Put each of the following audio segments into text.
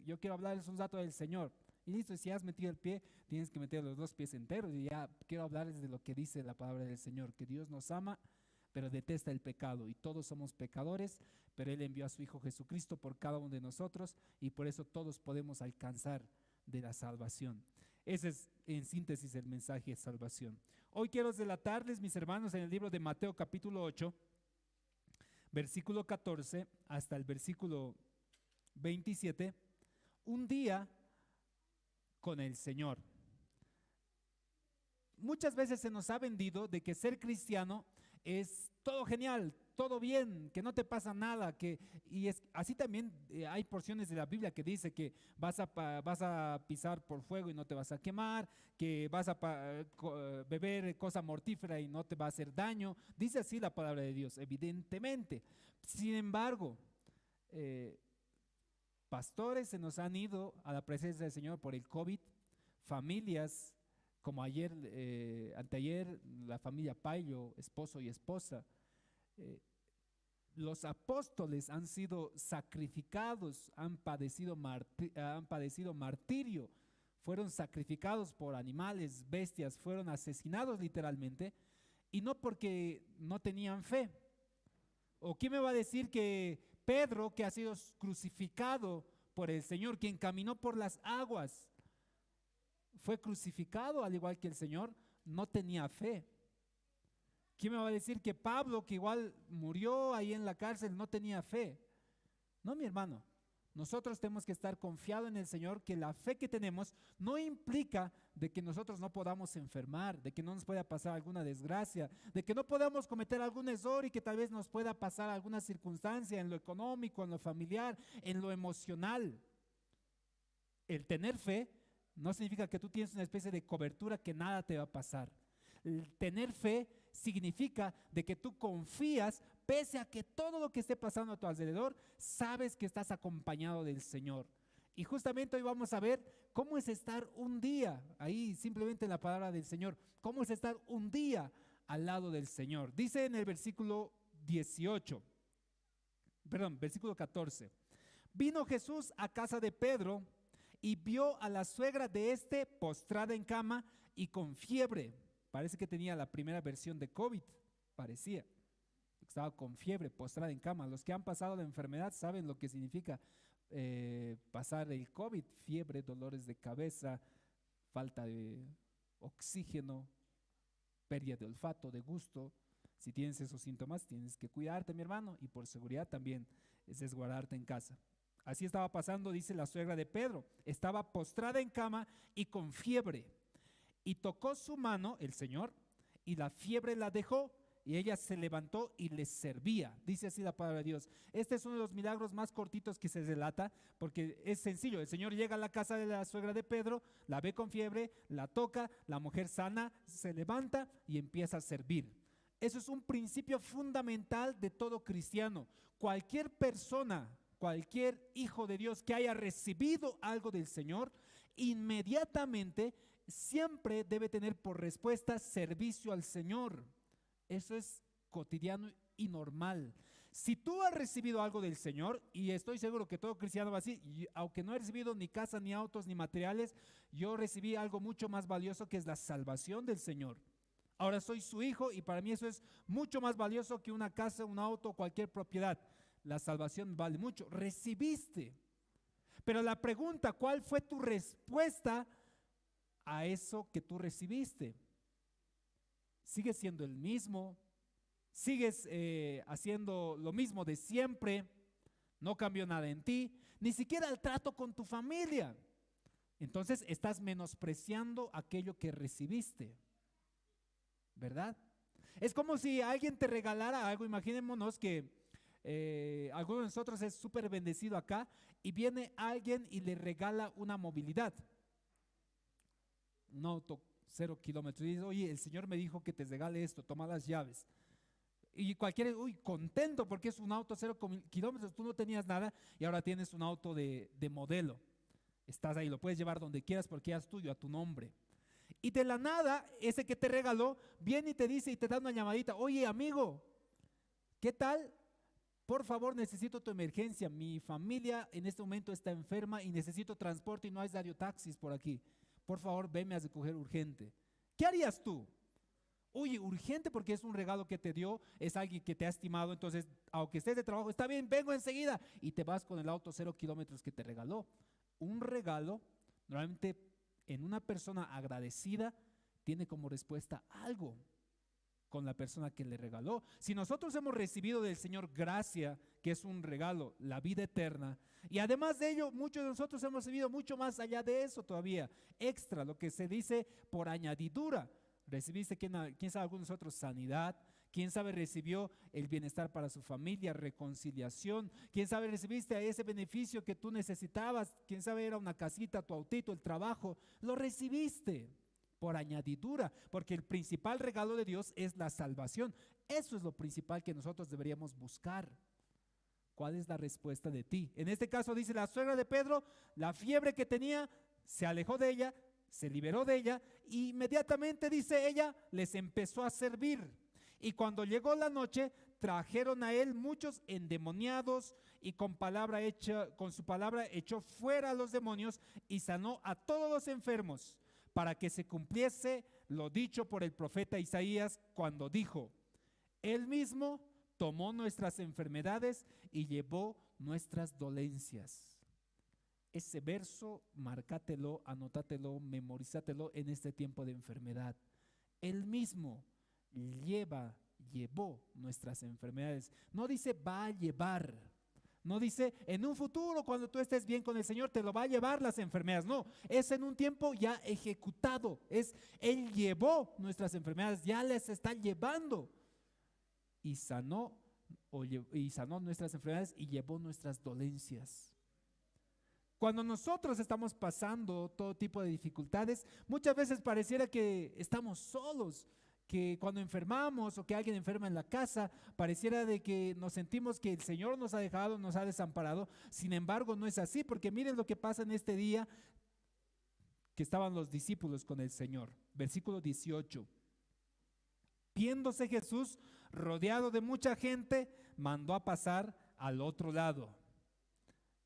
yo quiero hablarles un rato del Señor. Y listo, si has metido el pie, tienes que meter los dos pies enteros. Y ya quiero hablarles de lo que dice la palabra del Señor, que Dios nos ama, pero detesta el pecado. Y todos somos pecadores, pero Él envió a su Hijo Jesucristo por cada uno de nosotros, y por eso todos podemos alcanzar de la salvación. Ese es en síntesis el mensaje de salvación. Hoy quiero relatarles, mis hermanos, en el libro de Mateo capítulo 8, versículo 14 hasta el versículo 27, un día con el Señor. Muchas veces se nos ha vendido de que ser cristiano es todo genial, todo bien, que no te pasa nada, así también hay porciones de la Biblia que dice que vas a pisar por fuego y no te vas a quemar, que vas a beber cosa mortífera y no te va a hacer daño. Dice así la palabra de Dios, evidentemente. Sin embargo, pastores se nos han ido a la presencia del Señor por el COVID, familias como anteayer, la familia Payo, esposo y esposa. Los apóstoles han sido sacrificados, han padecido martirio, fueron sacrificados por animales, bestias, fueron asesinados literalmente, y no porque no tenían fe. ¿O quién me va a decir que Pedro, que ha sido crucificado por el Señor, quien caminó por las aguas, fue crucificado al igual que el Señor, no tenía fe? ¿Quién me va a decir que Pablo, que igual murió ahí en la cárcel, no tenía fe? No, mi hermano. Nosotros tenemos que estar confiados en el Señor, que la fe que tenemos no implica de que nosotros no podamos enfermar, de que no nos pueda pasar alguna desgracia, de que no podamos cometer algún error y que tal vez nos pueda pasar alguna circunstancia en lo económico, en lo familiar, en lo emocional. El tener fe no significa que tú tienes una especie de cobertura que nada te va a pasar. El tener fe significa de que tú confías, pese a que todo lo que esté pasando a tu alrededor, sabes que estás acompañado del Señor. Y justamente hoy vamos a ver cómo es estar un día, ahí simplemente en la palabra del Señor, cómo es estar un día al lado del Señor. Dice en el versículo 14, vino Jesús a casa de Pedro y vio a la suegra de éste postrada en cama y con fiebre. Parece que tenía la primera versión de COVID, parecía. Estaba con fiebre, postrada en cama. Los que han pasado la enfermedad saben lo que significa pasar el COVID: fiebre, dolores de cabeza, falta de oxígeno, pérdida de olfato, de gusto. Si tienes esos síntomas, tienes que cuidarte, mi hermano, y por seguridad también es resguardarte en casa. Así estaba pasando, dice la suegra de Pedro. Estaba postrada en cama y con fiebre. Y tocó su mano el Señor, y la fiebre la dejó, y ella se levantó y les servía. Dice así la palabra de Dios. Este es uno de los milagros más cortitos que se relata, porque es sencillo. El Señor llega a la casa de la suegra de Pedro, la ve con fiebre, la toca, la mujer sana, se levanta y empieza a servir. Eso es un principio fundamental de todo cristiano. Cualquier persona, cualquier hijo de Dios que haya recibido algo del Señor, inmediatamente siempre debe tener por respuesta servicio al Señor. Eso es cotidiano y normal. Si tú has recibido algo del Señor, y estoy seguro que todo cristiano va así, y aunque no he recibido ni casa, ni autos, ni materiales, yo recibí algo mucho más valioso, que es la salvación del Señor. Ahora soy su hijo y para mí eso es mucho más valioso que una casa, un auto, cualquier propiedad. La salvación vale mucho. Recibiste. Pero la pregunta, ¿cuál fue tu respuesta a eso que tú recibiste? ¿Sigues siendo el mismo? ¿Sigues haciendo lo mismo de siempre? ¿No cambió nada en ti? Ni siquiera el trato con tu familia. Entonces estás menospreciando aquello que recibiste, ¿verdad? Es como si alguien te regalara algo. Imaginémonos que alguno de nosotros es súper bendecido acá y viene alguien y le regala una movilidad, un auto 0 kilómetros, y dice: oye, el Señor me dijo que te regale esto, toma las llaves. Y cualquiera, contento porque es un auto 0 kilómetros, tú no tenías nada y ahora tienes un auto de modelo. Estás ahí, lo puedes llevar donde quieras porque ya es tuyo, a tu nombre. Y de la nada, ese que te regaló viene y te dice y te da una llamadita: oye, amigo, ¿qué tal? por favor, necesito tu emergencia, mi familia en este momento está enferma y necesito transporte y no hay radiotaxis por aquí. Por favor, venme a recoger urgente. ¿Qué harías tú? Oye, urgente porque es un regalo que te dio, es alguien que te ha estimado, entonces, aunque estés de trabajo, está bien, vengo enseguida y te vas con el auto 0 kilómetros que te regaló. Un regalo, normalmente en una persona agradecida, tiene como respuesta algo con la persona que le regaló. Si nosotros hemos recibido del Señor gracia, que es un regalo, la vida eterna, y además de ello, muchos de nosotros hemos recibido mucho más allá de eso todavía, extra, lo que se dice por añadidura. Recibiste, quién sabe, algunos de nosotros sanidad, quién sabe recibió el bienestar para su familia, reconciliación, quién sabe recibiste ese beneficio que tú necesitabas, quién sabe era una casita, tu autito, el trabajo, lo recibiste por añadidura, porque el principal regalo de Dios es la salvación. Eso es lo principal que nosotros deberíamos buscar. ¿Cuál es la respuesta de ti? En este caso dice la suegra de Pedro, la fiebre que tenía, se alejó de ella, se liberó de ella, e inmediatamente, dice ella, les empezó a servir. Y cuando llegó la noche, trajeron a él muchos endemoniados y con su palabra echó fuera a los demonios y sanó a todos los enfermos, para que se cumpliese lo dicho por el profeta Isaías cuando dijo: Él mismo tomó nuestras enfermedades y llevó nuestras dolencias. Ese verso, marcátelo, anótatelo, memorízatelo en este tiempo de enfermedad. Él mismo llevó nuestras enfermedades. No dice va a llevar. No dice en un futuro cuando tú estés bien con el Señor te lo va a llevar las enfermedades. No, es en un tiempo ya ejecutado. Él llevó nuestras enfermedades, ya les está llevando. Y sanó nuestras enfermedades y llevó nuestras dolencias. Cuando nosotros estamos pasando todo tipo de dificultades, muchas veces pareciera que estamos solos, que cuando enfermamos o que alguien enferma en la casa, pareciera de que nos sentimos que el Señor nos ha dejado, nos ha desamparado. Sin embargo, no es así, porque miren lo que pasa en este día que estaban los discípulos con el Señor. Versículo 18. Viéndose Jesús rodeado de mucha gente, mandó a pasar al otro lado.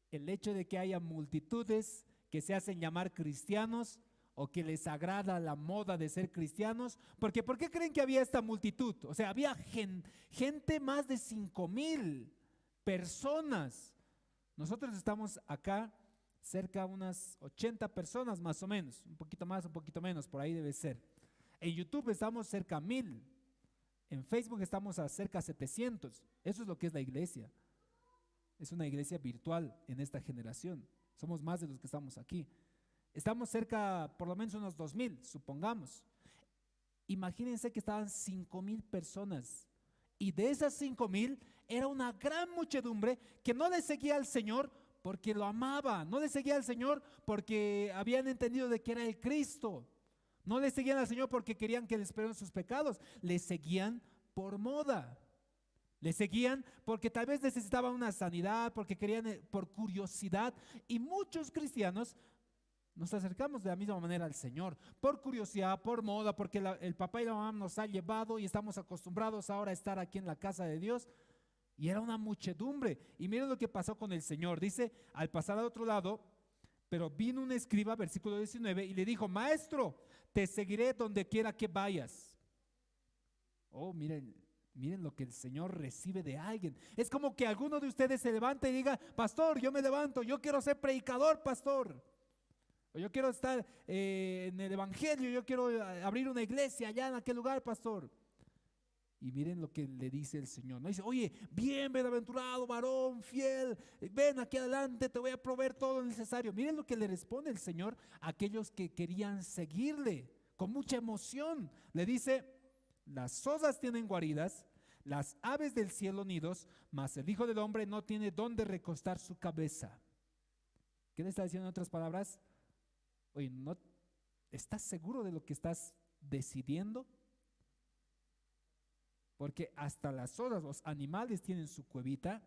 El hecho de que haya multitudes que se hacen llamar cristianos o que les agrada la moda de ser cristianos, porque ¿por qué creen que había esta multitud? O sea, había gente, más de 5,000 personas. Nosotros estamos acá cerca de unas 80 personas más o menos, un poquito más, un poquito menos, por ahí debe ser. En YouTube estamos cerca de 1,000, en Facebook estamos a cerca de 700. Eso es lo que es la iglesia. Es una iglesia virtual en esta generación. Somos más de los que estamos aquí. Estamos cerca, por lo menos unos 2,000, supongamos. Imagínense que estaban 5,000 personas. Y de esas 5,000 era una gran muchedumbre que no le seguía al Señor porque lo amaba. No le seguía al Señor porque habían entendido de que era el Cristo. No le seguían al Señor porque querían que les perdonen sus pecados. Le seguían por moda. Le seguían porque tal vez necesitaban una sanidad, porque querían, por curiosidad. Y muchos cristianos nos acercamos de la misma manera al Señor, por curiosidad, por moda, porque el papá y la mamá nos ha llevado y estamos acostumbrados ahora a estar aquí en la casa de Dios. Y era una muchedumbre. Y miren lo que pasó con el Señor. Dice, al pasar al otro lado, pero vino un escriba, versículo 19, y le dijo: Maestro, te seguiré donde quiera que vayas. Oh, miren lo que el Señor recibe de alguien. Es como que alguno de ustedes se levante y diga: Pastor, yo me levanto, yo quiero ser predicador, pastor. O yo quiero estar en el evangelio, yo quiero abrir una iglesia allá en aquel lugar, pastor. Y miren lo que le dice el Señor. No dice: oye, bien, bienaventurado, varón, fiel, ven aquí adelante, te voy a proveer todo lo necesario. Miren lo que le responde el Señor a aquellos que querían seguirle con mucha emoción. Le dice: las zorras tienen guaridas, las aves del cielo nidos, mas el Hijo del Hombre no tiene dónde recostar su cabeza. ¿Qué le está diciendo en otras palabras? Oye, ¿no estás seguro de lo que estás decidiendo? Porque hasta las zorras, los animales tienen su cuevita,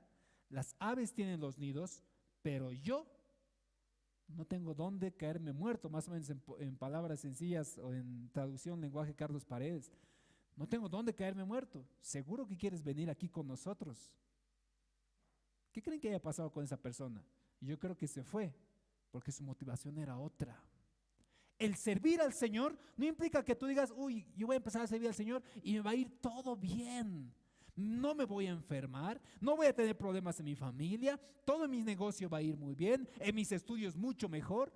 las aves tienen los nidos, pero yo no tengo dónde caerme muerto, más o menos en palabras sencillas o en traducción lenguaje Carlos Paredes. No tengo dónde caerme muerto. ¿Seguro que quieres venir aquí con nosotros? ¿Qué creen que haya pasado con esa persona? Yo creo que se fue porque su motivación era otra. El servir al Señor no implica que tú digas, uy, yo voy a empezar a servir al Señor y me va a ir todo bien. No me voy a enfermar, no voy a tener problemas en mi familia, todo mi negocio va a ir muy bien, en mis estudios mucho mejor.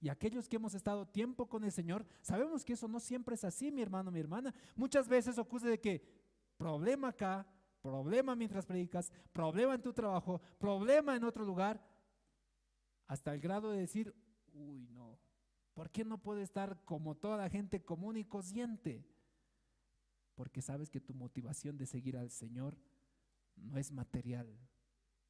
Y aquellos que hemos estado tiempo con el Señor, sabemos que eso no siempre es así, mi hermano, mi hermana. Muchas veces ocurre de que problema acá, problema mientras predicas, problema en tu trabajo, problema en otro lugar, hasta el grado de decir, uy, no, ¿por qué no puedo estar como toda la gente común y consciente? Porque sabes que tu motivación de seguir al Señor no es material.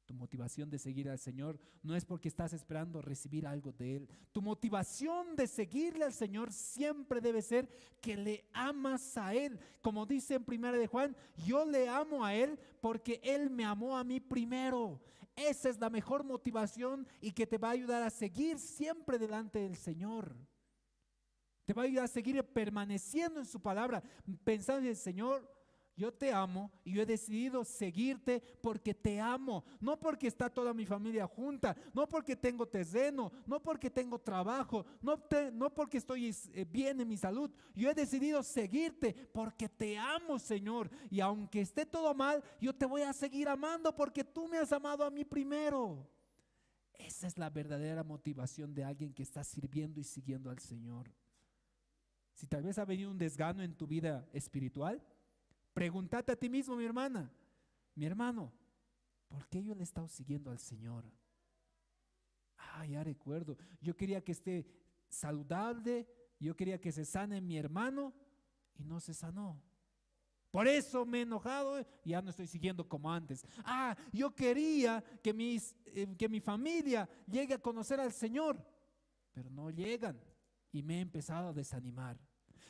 Tu motivación de seguir al Señor no es porque estás esperando recibir algo de Él. Tu motivación de seguirle al Señor siempre debe ser que le amas a Él. Como dice en 1 de Juan, yo le amo a Él porque Él me amó a mí primero. Esa es la mejor motivación y que te va a ayudar a seguir siempre delante del Señor. Te va a ayudar a seguir permaneciendo en su palabra, pensando en el Señor. Yo te amo y yo he decidido seguirte porque te amo, no porque está toda mi familia junta, no porque tengo terreno, no porque tengo trabajo, no porque estoy bien en mi salud. Yo he decidido seguirte porque te amo, Señor, y aunque esté todo mal, yo te voy a seguir amando porque tú me has amado a mí primero. Esa es la verdadera motivación de alguien que está sirviendo y siguiendo al Señor. Si tal vez ha venido un desgano en tu vida espiritual, pregúntate a ti mismo, mi hermana, mi hermano, ¿por qué yo le he estado siguiendo al Señor? Ya recuerdo, yo quería que esté saludable, yo quería que se sane mi hermano y no se sanó. Por eso me he enojado y ya no estoy siguiendo como antes. Yo quería que mi familia llegue a conocer al Señor, pero no llegan y me he empezado a desanimar.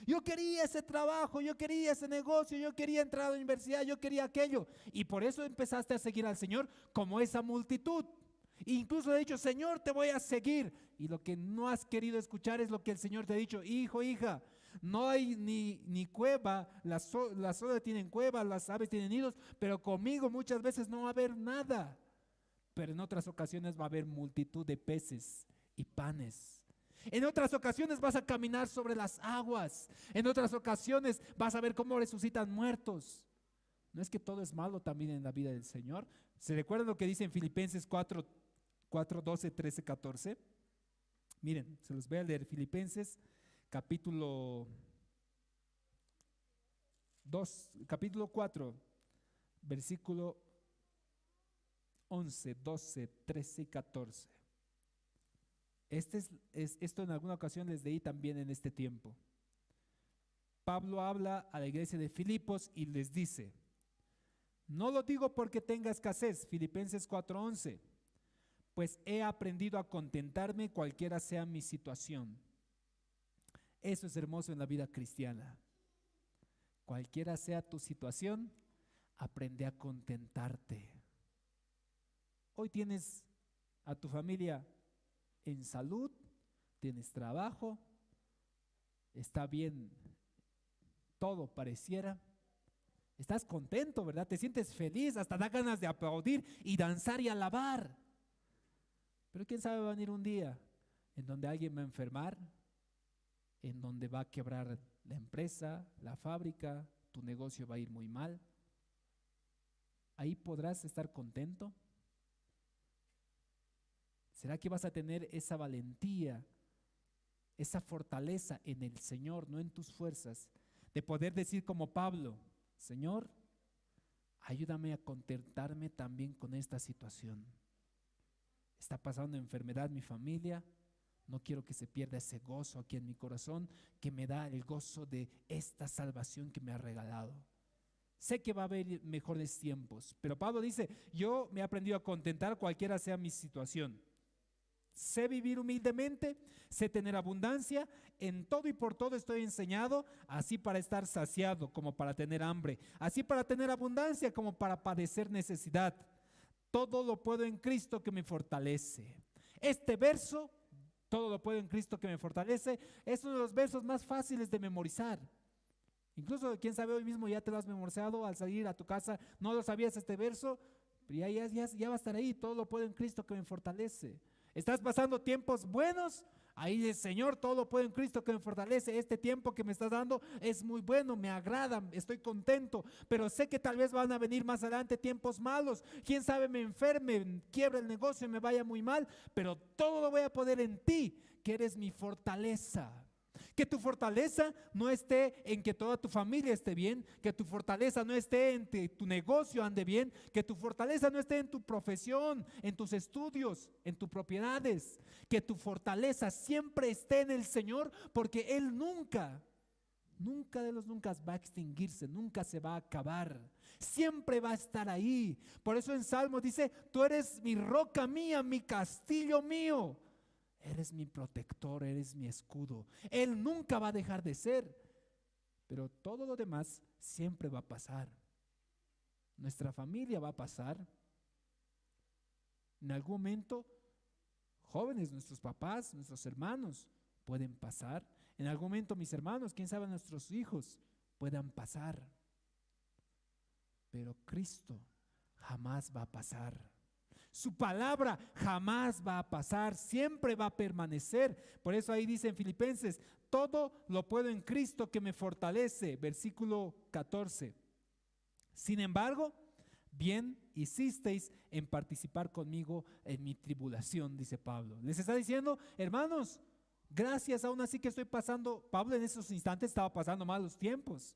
Yo quería ese trabajo, yo quería ese negocio, yo quería entrar a la universidad, yo quería aquello. Y por eso empezaste a seguir al Señor como esa multitud. E incluso he dicho, Señor, te voy a seguir. Y lo que no has querido escuchar es lo que el Señor te ha dicho, hijo, hija, no hay ni cueva, las olas tienen cuevas, las aves tienen nidos, pero conmigo muchas veces no va a haber nada. Pero en otras ocasiones va a haber multitud de peces y panes. En otras ocasiones vas a caminar sobre las aguas. En otras ocasiones vas a ver cómo resucitan muertos. ¿No es que todo es malo también en la vida del Señor? ¿Se recuerdan lo que dice en Filipenses 4, 12, 13, 14? Miren, se los voy a leer. Filipenses capítulo 4, versículo 11, 12, 13 y 14. Esto en alguna ocasión les leí también en este tiempo. Pablo habla a la iglesia de Filipos y les dice, no lo digo porque tenga escasez, Filipenses 4:11, pues he aprendido a contentarme cualquiera sea mi situación. Eso es hermoso en la vida cristiana. Cualquiera sea tu situación, aprende a contentarte. Hoy tienes a tu familia en salud, tienes trabajo, está bien, todo pareciera, estás contento, ¿verdad? Te sientes feliz, hasta da ganas de aplaudir y danzar y alabar. Pero quién sabe, va a venir un día en donde alguien va a enfermar, en donde va a quebrar la empresa, la fábrica, tu negocio va a ir muy mal. ¿Ahí podrás estar contento? ¿Será que vas a tener esa valentía, esa fortaleza en el Señor, no en tus fuerzas, de poder decir como Pablo, Señor, ayúdame a contentarme también con esta situación? Está pasando enfermedad mi familia, no quiero que se pierda ese gozo aquí en mi corazón que me da el gozo de esta salvación que me ha regalado. Sé que va a haber mejores tiempos, pero Pablo dice, yo me he aprendido a contentar cualquiera sea mi situación. Sé vivir humildemente, sé tener abundancia, en todo y por todo estoy enseñado, así para estar saciado como para tener hambre, así para tener abundancia como para padecer necesidad. Todo lo puedo en Cristo que me fortalece. Este verso, todo lo puedo en Cristo que me fortalece, es uno de los versos más fáciles de memorizar. Incluso, quién sabe, hoy mismo ya te lo has memorizado al salir a tu casa, no lo sabías este verso, pero ya va a estar ahí. Todo lo puedo en Cristo que me fortalece. ¿Estás pasando tiempos buenos? Ahí dice, Señor, todo lo puedo en Cristo que me fortalece. Este tiempo que me estás dando es muy bueno, me agrada, estoy contento, pero sé que tal vez van a venir más adelante tiempos malos. Quién sabe, me enferme, quiebre el negocio, me vaya muy mal, pero todo lo voy a poder en ti, que eres mi fortaleza. Que tu fortaleza no esté en que toda tu familia esté bien, que tu fortaleza no esté en que tu negocio ande bien, que tu fortaleza no esté en tu profesión, en tus estudios, en tus propiedades, que tu fortaleza siempre esté en el Señor, porque Él nunca de los nunca va a extinguirse, nunca se va a acabar, siempre va a estar ahí. Por eso en Salmos dice, tú eres mi roca mía, mi castillo mío. Eres mi protector, eres mi escudo. Él nunca va a dejar de ser, pero todo lo demás siempre va a pasar. Nuestra familia va a pasar. En algún momento, jóvenes, nuestros papás, nuestros hermanos pueden pasar. En algún momento mis hermanos, quién sabe, nuestros hijos puedan pasar. Pero Cristo jamás va a pasar. Su palabra jamás va a pasar, siempre va a permanecer. Por eso ahí dice en Filipenses, todo lo puedo en Cristo que me fortalece. Versículo 14. Sin embargo, bien hicisteis en participar conmigo en mi tribulación, dice Pablo. Les está diciendo, hermanos, gracias aún así que estoy pasando. Pablo en esos instantes estaba pasando malos tiempos.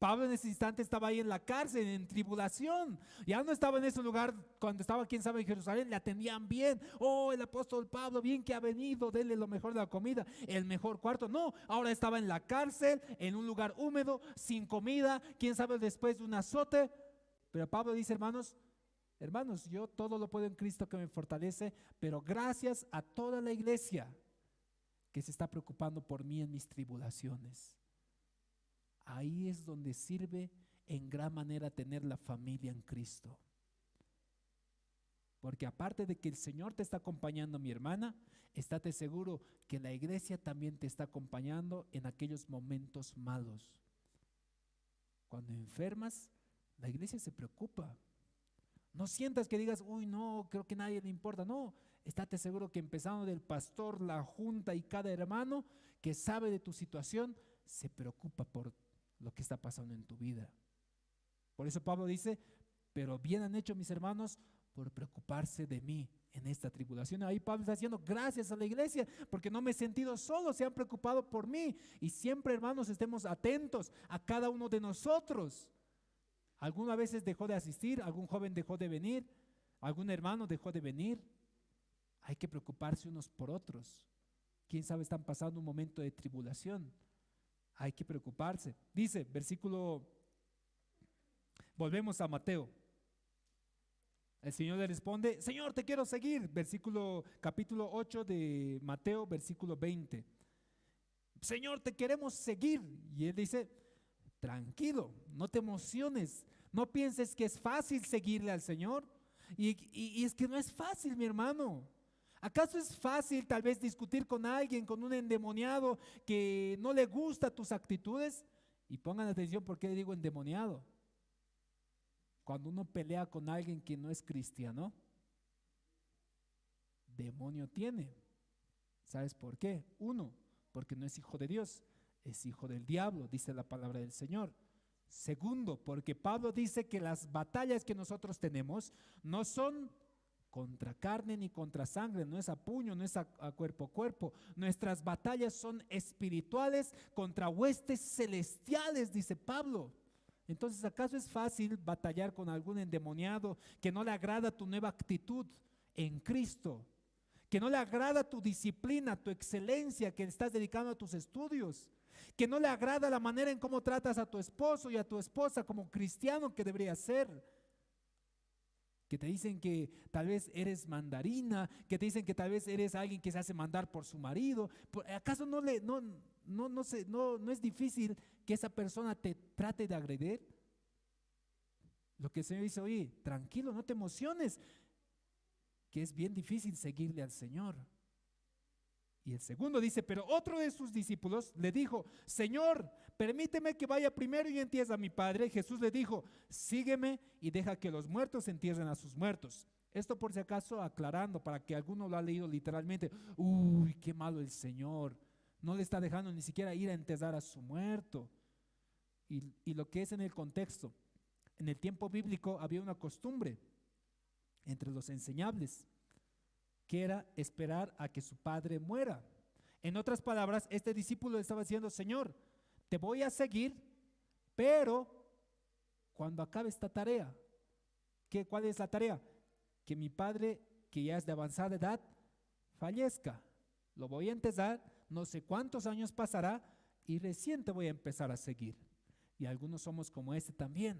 Pablo en ese instante estaba ahí en la cárcel, en tribulación. Ya no estaba en ese lugar cuando estaba, quién sabe, en Jerusalén. Le atendían bien. Oh, el apóstol Pablo, bien que ha venido, denle lo mejor de la comida, el mejor cuarto. No, ahora estaba en la cárcel, en un lugar húmedo, sin comida, quién sabe, después de un azote. Pero Pablo dice, hermanos, yo todo lo puedo en Cristo que me fortalece, pero gracias a toda la iglesia que se está preocupando por mí en mis tribulaciones. Ahí es donde sirve en gran manera tener la familia en Cristo. Porque aparte de que el Señor te está acompañando, mi hermana, estate seguro que la iglesia también te está acompañando en aquellos momentos malos. Cuando enfermas, la iglesia se preocupa. No sientas que digas, uy, no, creo que a nadie le importa. No, estate seguro que empezando del pastor, la junta y cada hermano que sabe de tu situación, se preocupa por lo que está pasando en tu vida. Por eso Pablo dice, pero bien han hecho mis hermanos por preocuparse de mí en esta tribulación. Ahí Pablo está diciendo, gracias a la iglesia, porque no me he sentido solo, se han preocupado por mí. Y siempre, hermanos, estemos atentos a cada uno de nosotros. ¿Alguna vez dejó de asistir? ¿Algún joven dejó de venir? ¿Algún hermano dejó de venir? Hay que preocuparse unos por otros. ¿Quién sabe están pasando un momento de tribulación? Hay que preocuparse. Dice, volvemos a Mateo. El Señor le responde, Señor, te quiero seguir. Capítulo 8 de Mateo, versículo 20. Señor, te queremos seguir. Y él dice, tranquilo, no te emociones. No pienses que es fácil seguirle al Señor. Y es que no es fácil, mi hermano. ¿Acaso es fácil tal vez discutir con alguien, con un endemoniado que no le gusta tus actitudes? Y pongan atención por qué digo endemoniado. Cuando uno pelea con alguien que no es cristiano, demonio tiene. ¿Sabes por qué? Uno, porque no es hijo de Dios, es hijo del diablo, dice la palabra del Señor. Segundo, porque Pablo dice que las batallas que nosotros tenemos no son contra carne ni contra sangre, no es a puño, no es a cuerpo a cuerpo. Nuestras batallas son espirituales contra huestes celestiales, dice Pablo. Entonces, ¿acaso es fácil batallar con algún endemoniado que no le agrada tu nueva actitud en Cristo? Que no le agrada tu disciplina, tu excelencia que estás dedicando a tus estudios, que no le agrada la manera en cómo tratas a tu esposo y a tu esposa como cristiano que debería ser, que te dicen que tal vez eres mandarina, que te dicen que tal vez eres alguien que se hace mandar por su marido. ¿Acaso no es difícil que esa persona te trate de agredir? Lo que el Señor dice, oye, tranquilo, no te emociones, que es bien difícil seguirle al Señor. Y el segundo dice, pero otro de sus discípulos le dijo, Señor, permíteme que vaya primero y entierre a mi padre. Jesús le dijo, sígueme y deja que los muertos entierren a sus muertos. Esto por si acaso aclarando, para que alguno lo ha leído literalmente, uy, qué malo el Señor, no le está dejando ni siquiera ir a enterrar a su muerto. Y lo que es en el contexto, en el tiempo bíblico había una costumbre entre los enseñables, que era esperar a que su padre muera. En otras palabras, este discípulo le estaba diciendo, Señor, te voy a seguir, pero cuando acabe esta tarea, ¿cuál es la tarea? Que mi padre, que ya es de avanzada edad, fallezca. Lo voy a enterrar, no sé cuántos años pasará y recién te voy a empezar a seguir. Y algunos somos como este también.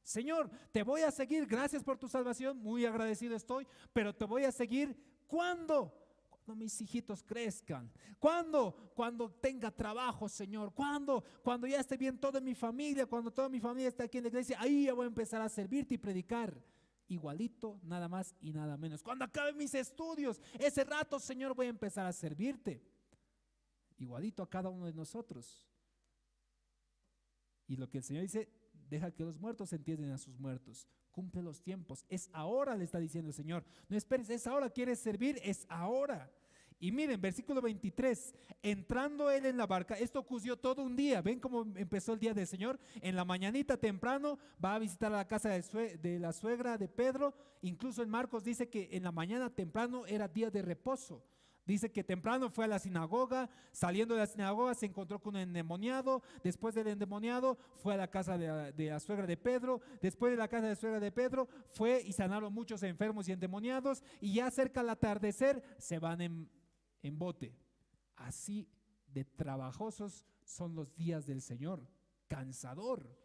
Señor, te voy a seguir, gracias por tu salvación, muy agradecido estoy, pero te voy a seguir, ¿cuándo? Cuando mis hijitos crezcan. ¿Cuándo? Cuando tenga trabajo, Señor. ¿Cuándo? Cuando ya esté bien toda mi familia, cuando toda mi familia esté aquí en la iglesia, ahí ya voy a empezar a servirte y predicar. Igualito, nada más y nada menos. Cuando acabe mis estudios, ese rato, Señor, voy a empezar a servirte. Igualito a cada uno de nosotros. Y lo que el Señor dice, deja que los muertos entierren a sus muertos. Cumple los tiempos. Es ahora, le está diciendo el Señor. No esperes, es ahora. ¿Quieres servir? Es ahora. Y miren, versículo 23, entrando él en la barca, esto ocurrió todo un día. ¿Ven cómo empezó el día del Señor? En la mañanita temprano va a visitar a la casa de la suegra de Pedro. Incluso en Marcos dice que en la mañana temprano era día de reposo. Dice que temprano fue a la sinagoga, saliendo de la sinagoga se encontró con un endemoniado, después del endemoniado fue a la casa de la suegra de Pedro, después de la casa de la suegra de Pedro fue y sanaron muchos enfermos y endemoniados, y ya cerca al atardecer se van en bote. Así de trabajosos son los días del Señor, cansador.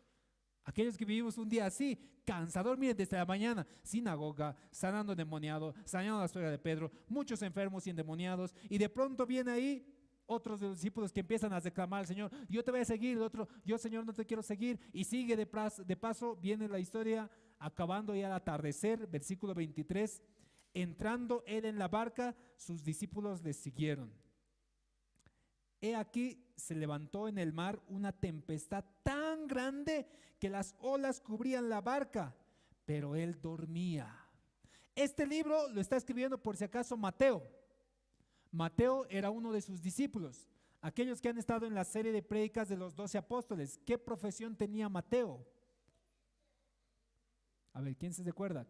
Aquellos que vivimos un día así, cansador, miren, desde la mañana, sinagoga, sanando endemoniado, sanando a la suegra de Pedro, muchos enfermos y endemoniados, y de pronto viene ahí otros de los discípulos que empiezan a reclamar al Señor, yo te voy a seguir, el otro, yo Señor no te quiero seguir, y sigue de paso, viene la historia, acabando ya al atardecer, versículo 23, entrando él en la barca, sus discípulos le siguieron. He aquí se levantó en el mar una tempestad tan grande que las olas cubrían la barca, pero él dormía. Este libro lo está escribiendo por si acaso Mateo. Mateo era uno de sus discípulos. Aquellos que han estado en la serie de prédicas de los 12 apóstoles, ¿qué profesión tenía Mateo? A ver, ¿quién se recuerda?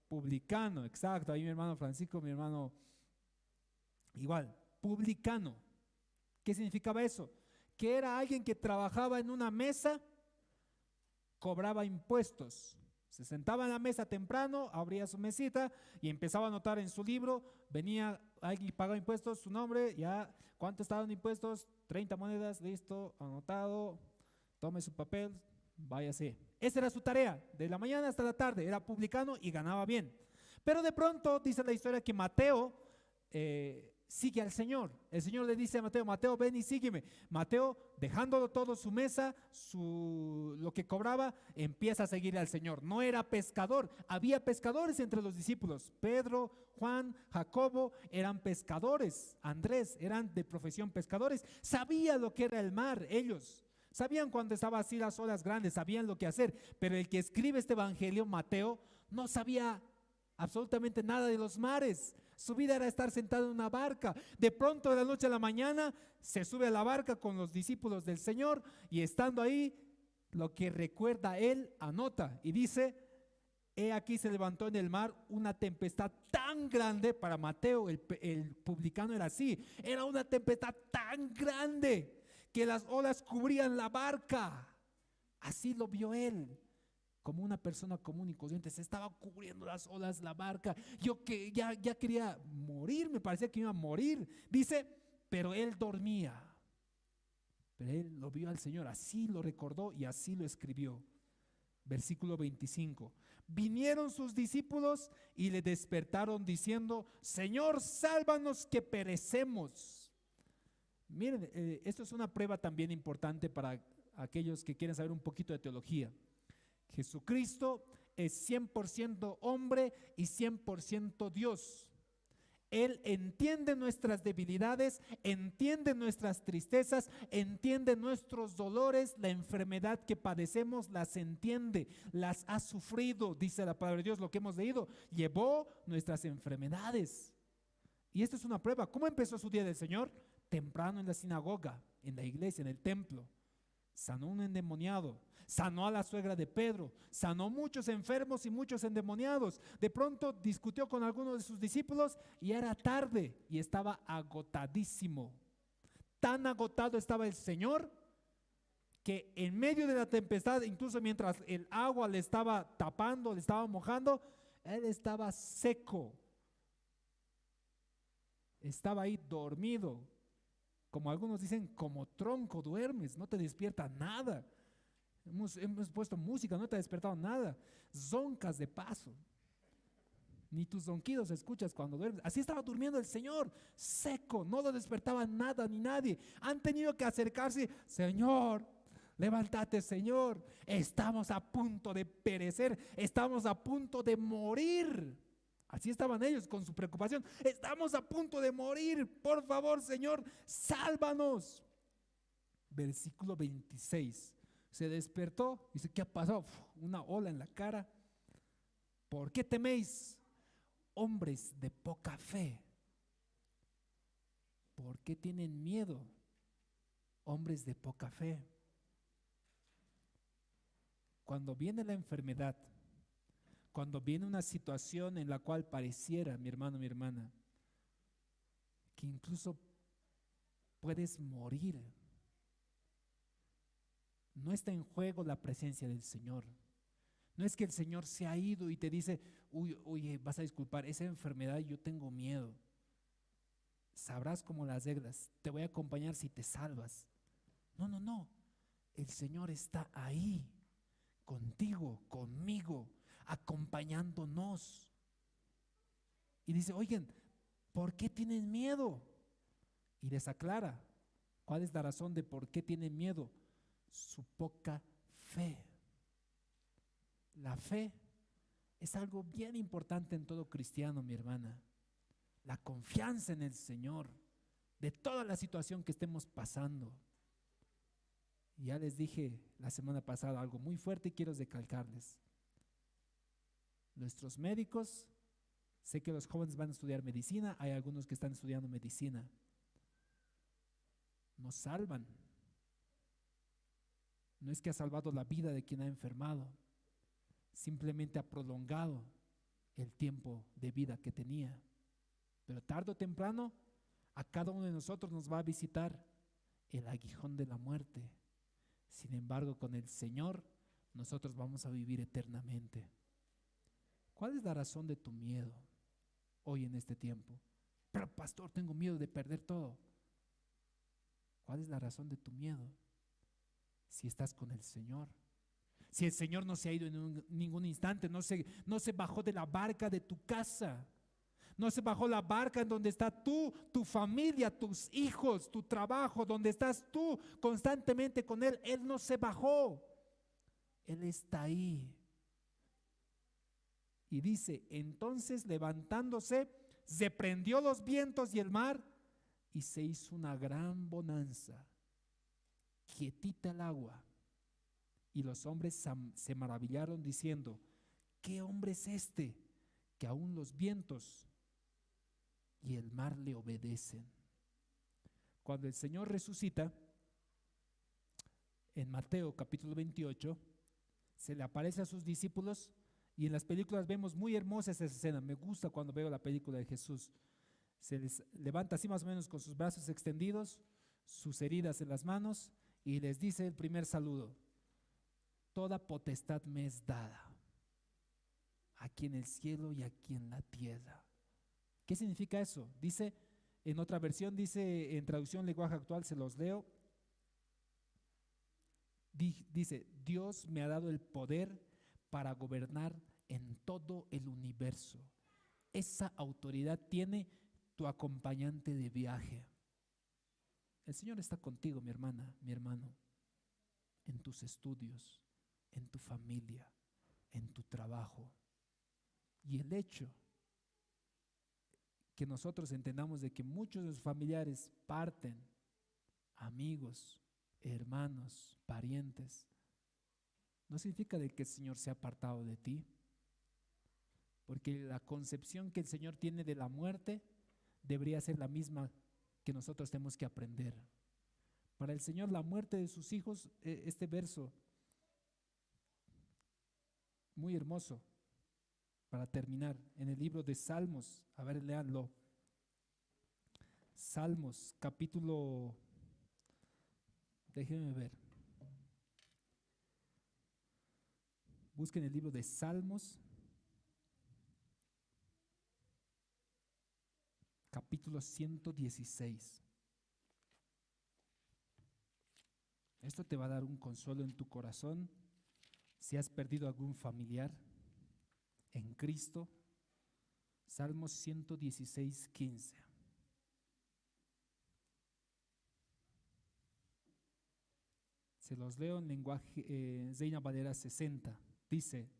Publicano, exacto. Ahí mi hermano Francisco, mi hermano igual. Publicano. ¿Qué significaba eso? Que era alguien que trabajaba en una mesa, cobraba impuestos. Se sentaba en la mesa temprano, abría su mesita y empezaba a anotar en su libro. Venía alguien y pagaba impuestos, su nombre, ya, ¿cuánto estaban impuestos? 30 monedas, listo, anotado, tome su papel, váyase. Esa era su tarea, de la mañana hasta la tarde, era publicano y ganaba bien. Pero de pronto dice la historia que Mateo sigue al Señor. El Señor le dice a Mateo, Mateo, ven y sígueme. Mateo, dejándolo todo, su mesa, lo que cobraba, empieza a seguir al Señor. No era pescador, había pescadores entre los discípulos. Pedro, Juan, Jacobo eran pescadores. Andrés eran de profesión pescadores. Sabían lo que era el mar, ellos. Sabían cuando estaba así las olas grandes, sabían lo que hacer. Pero el que escribe este evangelio, Mateo, no sabía absolutamente nada de los mares. Su vida era estar sentado en una barca. De pronto, de la noche a la mañana, se sube a la barca con los discípulos del Señor y estando ahí, lo que recuerda él, anota y dice, he aquí se levantó en el mar una tempestad tan grande. Para Mateo, el publicano era así, era una tempestad tan grande que las olas cubrían la barca. Así lo vio él. Como una persona común y corriente, se estaba cubriendo las olas la barca. Yo que ya quería morir, me parecía que iba a morir. Dice, pero él dormía. Pero él lo vio al Señor, así lo recordó y así lo escribió. Versículo 25. Vinieron sus discípulos y le despertaron diciendo, Señor, sálvanos que perecemos. Miren, esto es una prueba también importante para aquellos que quieren saber un poquito de teología. Jesucristo es 100% hombre y 100% Dios. Él entiende nuestras debilidades, entiende nuestras tristezas, entiende nuestros dolores, la enfermedad que padecemos, las entiende, las ha sufrido, dice la palabra de Dios, lo que hemos leído, llevó nuestras enfermedades. Y esta es una prueba. ¿Cómo empezó su día del Señor? Temprano en la sinagoga, en la iglesia, en el templo. Sanó un endemoniado, sanó a la suegra de Pedro, sanó muchos enfermos y muchos endemoniados. De pronto discutió con algunos de sus discípulos y era tarde y estaba agotadísimo. Tan agotado estaba el Señor que en medio de la tempestad, incluso mientras el agua le estaba tapando, le estaba mojando, él estaba seco. Estaba ahí dormido. Como algunos dicen, como tronco duermes, no te despierta nada. Hemos puesto música, no te ha despertado nada. Zoncas de paso. Ni tus zonquidos escuchas cuando duermes. Así estaba durmiendo el Señor, seco, no lo despertaba nada ni nadie. Han tenido que acercarse, Señor, levántate, Señor. Estamos a punto de perecer, estamos a punto de morir. Así estaban ellos con su preocupación. Estamos a punto de morir. Por favor, Señor, sálvanos. Versículo 26. Se despertó. Dice, ¿qué ha pasado? Una ola en la cara. ¿Por qué teméis, hombres de poca fe? ¿Por qué tienen miedo, hombres de poca fe? Cuando viene la enfermedad, cuando viene una situación en la cual pareciera, mi hermano, mi hermana, que incluso puedes morir, no está en juego la presencia del Señor. No es que el Señor se ha ido y te dice, oye, vas a disculpar, esa enfermedad yo tengo miedo. Sabrás cómo las reglas, te voy a acompañar si te salvas. No, no, no. El Señor está ahí, contigo, conmigo, acompañándonos. Y dice, oigan, ¿por qué tienen miedo? Y les aclara, ¿cuál es la razón de por qué tienen miedo? Su poca fe. La fe es algo bien importante en todo cristiano, mi hermana. La confianza en el Señor, de toda la situación que estemos pasando. Y ya les dije la semana pasada algo muy fuerte y quiero recalcarles. Nuestros médicos, sé que los jóvenes van a estudiar medicina, hay algunos que están estudiando medicina, nos salvan. No es que ha salvado la vida de quien ha enfermado, simplemente ha prolongado el tiempo de vida que tenía. Pero tarde o temprano a cada uno de nosotros nos va a visitar el aguijón de la muerte. Sin embargo, con el Señor nosotros vamos a vivir eternamente. ¿Cuál es la razón de tu miedo hoy en este tiempo? Pero pastor, tengo miedo de perder todo. ¿Cuál es la razón de tu miedo? Si estás con el Señor, si el Señor no se ha ido en ningún instante, no se bajó de la barca de tu casa, no se bajó la barca en donde está tú, tu familia, tus hijos, tu trabajo, donde estás tú constantemente con Él. Él no se bajó, Él está ahí. Y dice, entonces levantándose, reprendió los vientos y el mar y se hizo una gran bonanza, quietita el agua. Y los hombres se maravillaron diciendo, ¿qué hombre es este que aún los vientos y el mar le obedecen? Cuando el Señor resucita, en Mateo capítulo 28, se le aparece a sus discípulos y en las películas vemos muy hermosa esa escena. Me gusta cuando veo la película de Jesús. Se les levanta así más o menos con sus brazos extendidos, sus heridas en las manos y les dice el primer saludo. Toda potestad me es dada, aquí en el cielo y aquí en la tierra. ¿Qué significa eso? Dice, en otra versión, dice en traducción lenguaje actual, se los leo. Dice, Dios me ha dado el poder para gobernar en todo el universo. Esa autoridad tiene tu acompañante de viaje. El Señor está contigo, mi hermana, mi hermano, en tus estudios, en tu familia, en tu trabajo. Y el hecho que nosotros entendamos de que muchos de sus familiares parten, amigos, hermanos, parientes, no significa de que el Señor se ha apartado de ti, porque la concepción que el Señor tiene de la muerte debería ser la misma que nosotros tenemos que aprender. Para el Señor, la muerte de sus hijos, este verso muy hermoso para terminar, en el libro de Salmos, a ver, léanlo. Salmos, capítulo, déjenme ver. Busquen el libro de Salmos, capítulo 116. Esto te va a dar un consuelo en tu corazón si has perdido algún familiar en Cristo. Salmos 116, 15. Se los leo en lenguaje Reina Valera 60. Dice: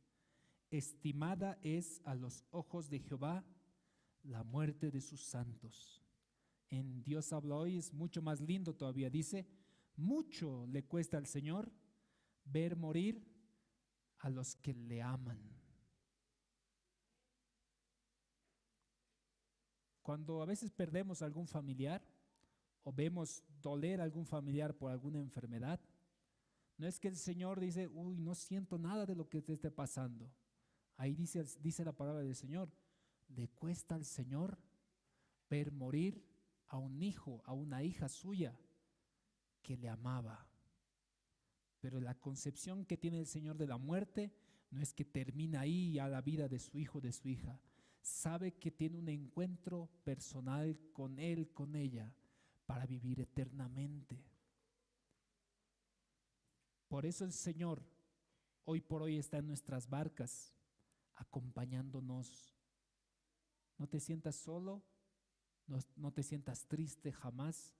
estimada es a los ojos de Jehová la muerte de sus santos. En Dios habla hoy es mucho más lindo todavía. Dice: mucho le cuesta al Señor ver morir a los que le aman. Cuando a veces perdemos a algún familiar o vemos doler a algún familiar por alguna enfermedad, no es que el Señor dice, uy, no siento nada de lo que te esté pasando. Ahí dice la palabra del Señor, le cuesta al Señor ver morir a un hijo, a una hija suya que le amaba. Pero la concepción que tiene el Señor de la muerte no es que termina ahí ya la vida de su hijo, de su hija. Sabe que tiene un encuentro personal con él, con ella, para vivir eternamente. Por eso el Señor hoy por hoy está en nuestras barcas, acompañándonos. No te sientas solo, no te sientas triste jamás.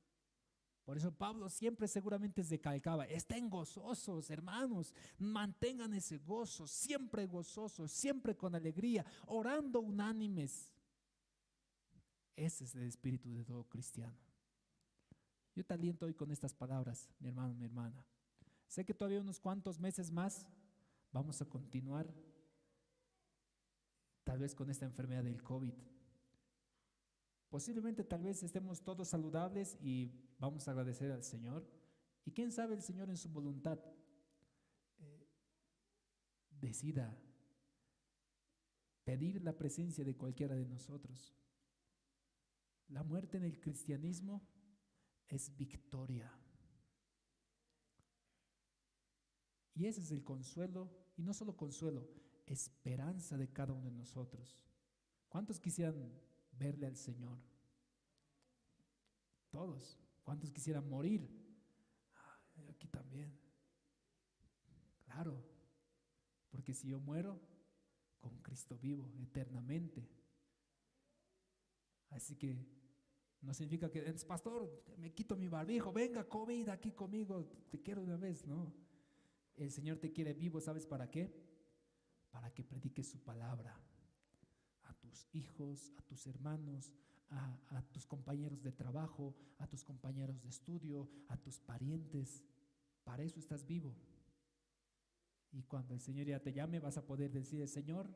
Por eso Pablo siempre seguramente recalcaba, estén gozosos, hermanos, mantengan ese gozo, siempre gozosos, siempre con alegría, orando unánimes. Ese es el espíritu de todo cristiano. Yo te aliento hoy con estas palabras, mi hermano, mi hermana. Sé que todavía unos cuantos meses más vamos a continuar, tal vez con esta enfermedad del COVID. Posiblemente tal vez estemos todos saludables y vamos a agradecer al Señor. Y quién sabe el Señor en su voluntad decida pedir la presencia de cualquiera de nosotros. La muerte en el cristianismo es victoria. Y ese es el consuelo, y no solo consuelo, esperanza de cada uno de nosotros. ¿Cuántos quisieran verle al Señor? Todos. ¿Cuántos quisieran morir? Aquí también. Claro, porque si yo muero, con Cristo vivo eternamente. Así que no significa que, pastor, me quito mi barbijo, venga, COVID aquí conmigo, te quiero una vez, no. El Señor te quiere vivo, ¿sabes para qué? Para que prediques su palabra a tus hijos, a tus hermanos, a tus compañeros de trabajo, a tus compañeros de estudio, a tus parientes. Para eso estás vivo. Y cuando el Señor ya te llame, vas a poder decir, Señor,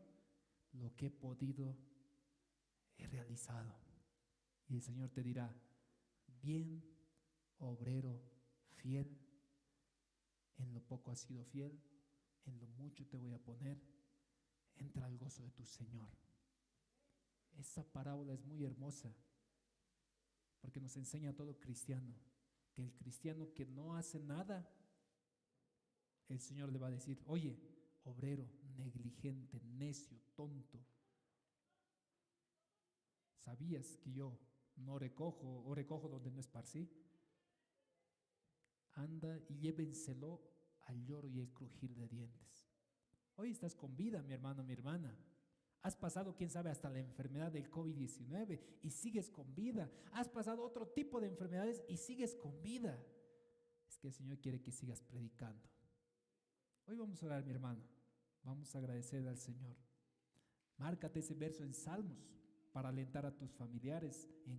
lo que he podido, he realizado. Y el Señor te dirá, bien, obrero, fiel. En lo poco has sido fiel, en lo mucho te voy a poner, entra al gozo de tu Señor. Esa parábola es muy hermosa, porque nos enseña a todo cristiano, que el cristiano que no hace nada, el Señor le va a decir, oye, obrero, negligente, necio, tonto, ¿sabías que yo no recojo o recojo donde no esparcí? Anda y llévenselo al lloro y el crujir de dientes. Hoy estás con vida, mi hermano, mi hermana. Has pasado, quién sabe, hasta la enfermedad del COVID-19 y sigues con vida. Has pasado otro tipo de enfermedades y sigues con vida. Es que el Señor quiere que sigas predicando. Hoy vamos a orar, mi hermano. Vamos a agradecer al Señor. Márcate ese verso en Salmos. para alentar a tus familiares en